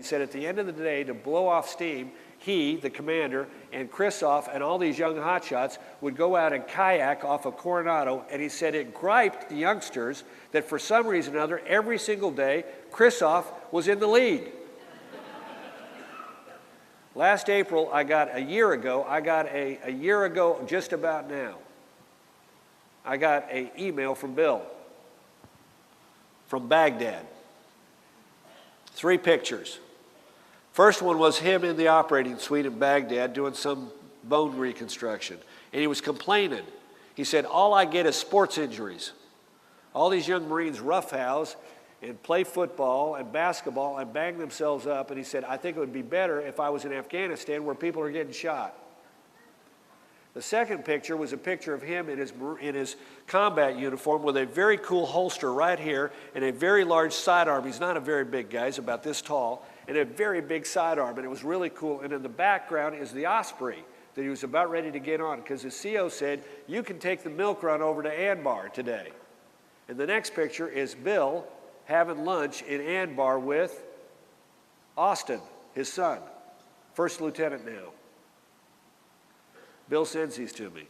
He said at the end of the day, to blow off steam, he, the commander, and Kristoff and all these young hotshots would go out and kayak off of Coronado, and he said it griped the youngsters that for some reason or another, every single day, Kristoff was in the lead. Last April, a year ago, just about now, I got an email from Bill from Baghdad. 3 pictures. First one was him in the operating suite in Baghdad doing some bone reconstruction. And he was complaining. He said, all I get is sports injuries. All these young Marines roughhouse and play football and basketball and bang themselves up. And he said, I think it would be better if I was in Afghanistan where people are getting shot. The second picture was a picture of him in his combat uniform with a very cool holster right here and a very large sidearm. He's not a very big guy, he's about this tall, and a very big sidearm, and it was really cool. And in the background is the Osprey that he was about ready to get on, because the CO said, you can take the milk run over to Anbar today. And the next picture is Bill having lunch in Anbar with Austin, his son, first lieutenant now. Bill sends these to me.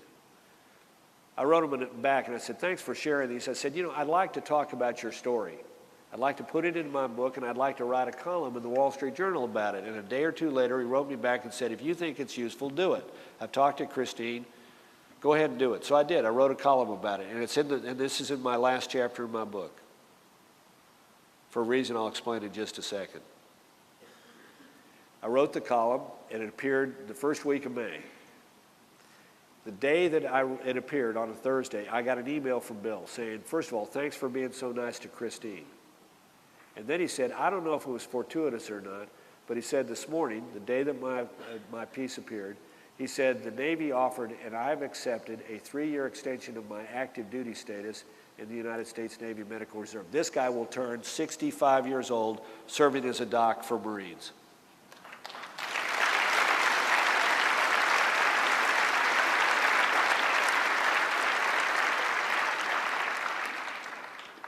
I wrote them back and I said, thanks for sharing these. I said, you know, I'd like to talk about your story. I'd like to put it in my book, and I'd like to write a column in the Wall Street Journal about it. And a day or two later, he wrote me back and said, if you think it's useful, do it. I've talked to Christine. Go ahead and do it. So I did. I wrote a column about it. And this is in my last chapter of my book. For a reason I'll explain in just a second. I wrote the column, and it appeared the first week of May. The day that it appeared, on a Thursday, I got an email from Bill saying, first of all, thanks for being so nice to Christine. And then he said, I don't know if it was fortuitous or not, but he said this morning, the day that my piece appeared, he said, the Navy offered, and I've accepted, a 3-year extension of my active duty status in the United States Navy Medical Reserve. This guy will turn 65 years old serving as a doc for Marines.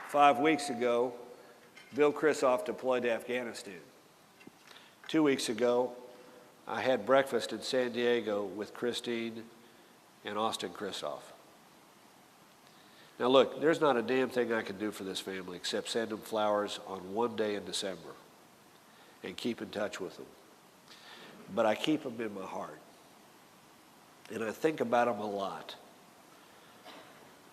Five weeks ago, Bill Kristoff deployed to Afghanistan. 2 weeks ago, I had breakfast in San Diego with Christine and Austin Kristoff. Now look, there's not a damn thing I can do for this family except send them flowers on one day in December and keep in touch with them. But I keep them in my heart. And I think about them a lot.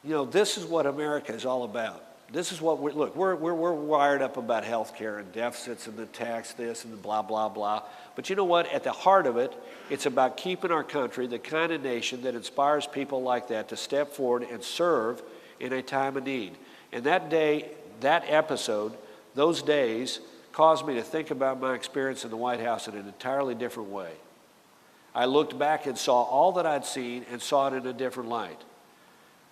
You know, this is what America is all about. This is what we're wired up about health care and deficits and the tax this and the blah, blah, blah. But you know what? At the heart of it, it's about keeping our country the kind of nation that inspires people like that to step forward and serve in a time of need. And that day, that episode, those days, caused me to think about my experience in the White House in an entirely different way. I looked back and saw all that I'd seen and saw it in a different light.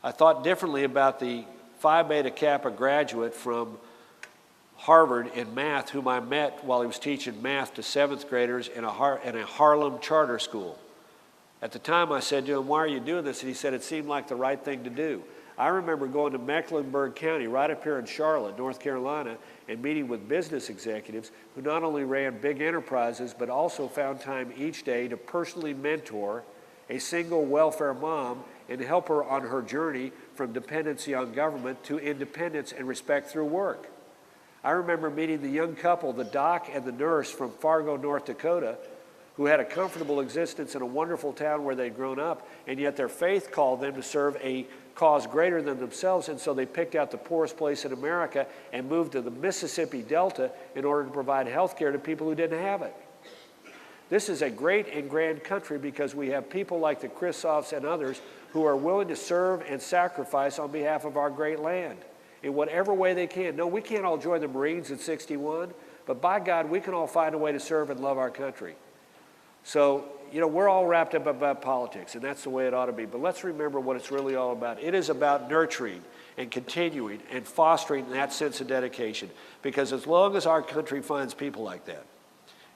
I thought differently about the Phi Beta Kappa graduate from Harvard in math, whom I met while he was teaching math to 7th graders in a Harlem charter school. At the time I said to him, why are you doing this? And he said it seemed like the right thing to do. I remember going to Mecklenburg County, right up here in Charlotte, North Carolina, and meeting with business executives who not only ran big enterprises, but also found time each day to personally mentor a single welfare mom and help her on her journey from dependency on government to independence and respect through work. I remember meeting the young couple, the doc and the nurse from Fargo, North Dakota, who had a comfortable existence in a wonderful town where they'd grown up, and yet their faith called them to serve a cause greater than themselves, and so they picked out the poorest place in America and moved to the Mississippi Delta in order to provide health care to people who didn't have it. This is a great and grand country because we have people like the Kristoffs and others who are willing to serve and sacrifice on behalf of our great land in whatever way they can. No, we can't all join the Marines at 61, but by God, we can all find a way to serve and love our country. So, you know, we're all wrapped up about politics, and that's the way it ought to be. But let's remember what it's really all about. It is about nurturing and continuing and fostering that sense of dedication. Because as long as our country finds people like that,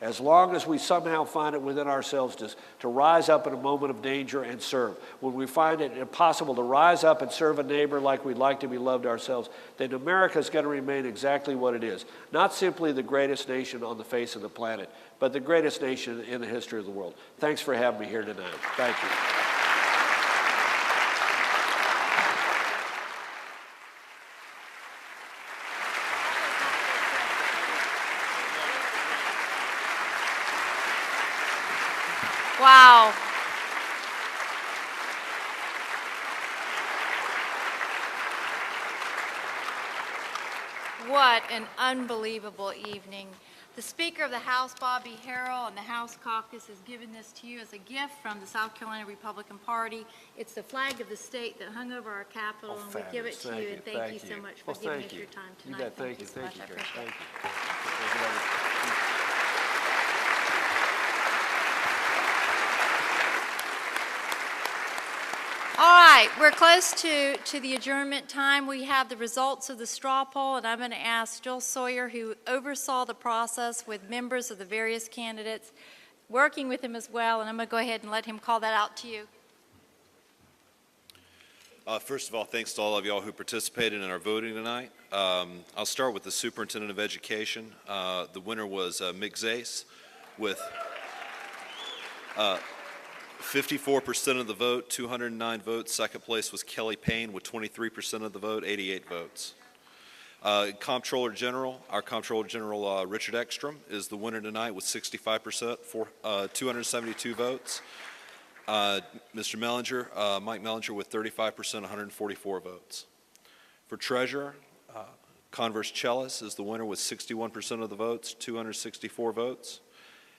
As long as we somehow find it within ourselves to rise up in a moment of danger and serve. When we find it impossible to rise up and serve a neighbor like we'd like to be loved ourselves, then America is going to remain exactly what it is. Not simply the greatest nation on the face of the planet, but the greatest nation in the history of the world. Thanks for having me here tonight. Thank you. Wow. What an unbelievable evening. The Speaker of the House, Bobby Harrell, and the House Caucus has given this to you as a gift from the South Carolina Republican Party. It's the flag of the state that hung over our Capitol, and we give it to you, and thank you so much for giving us your time tonight. You bet. Thank you. Thank you, Karen. Thank you. All right, we're close to the adjournment time. We have the results of the straw poll, and I'm going to ask Jill Sawyer, who oversaw the process with members of the various candidates, working with him as well, and I'm going to go ahead and let him call that out to you. First of all, thanks to all of y'all who participated in our voting tonight. I'll start with the Superintendent of Education. The winner was Mick Zase with 54% of the vote, 209 votes. Second place was Kelly Payne with 23% of the vote, 88 votes. Comptroller General, our Comptroller General Richard Ekstrom is the winner tonight with 65% for 272 votes. Mr. Mellinger, Mike Mellinger with 35%, 144 votes. For Treasurer, Converse Chellis is the winner with 61% of the votes, 264 votes.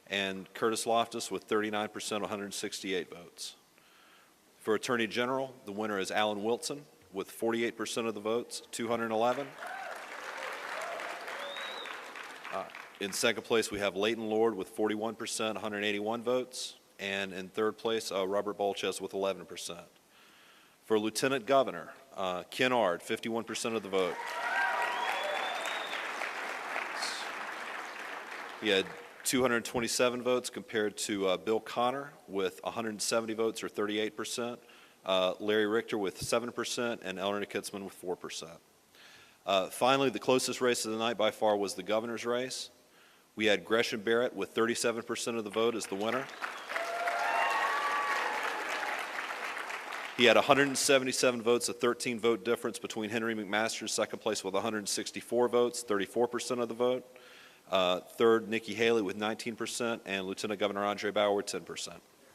And Curtis Loftus with 39%, 168 votes. For Attorney General, the winner is Alan Wilson with 48% of the votes, 211. In second place, we have Leighton Lord with 41%, 181 votes. And in third place, Robert Bolches with 11%. For Lieutenant Governor, Ken Ard, 51% of the vote. He had 227 votes compared to Bill Connor with 170 votes, or 38%, Larry Richter with 7%, and Eleanor Kitzman with 4%. Finally, the closest race of the night by far was the governor's race. We had Gresham Barrett with 37% of the vote as the winner. He had 177 votes, a 13-vote difference between Henry McMaster's second place with 164 votes, 34% of the vote. Third, Nikki Haley with 19%, and Lieutenant Governor Andre Bauer with 10%.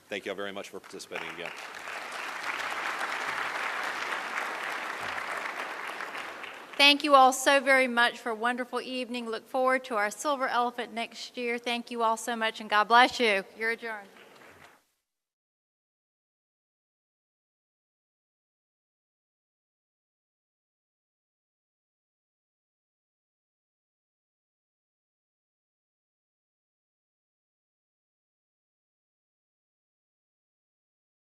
Thank you all very much for participating again. Thank you all so very much for a wonderful evening. Look forward to our Silver Elephant next year. Thank you all so much, and God bless you. You're adjourned.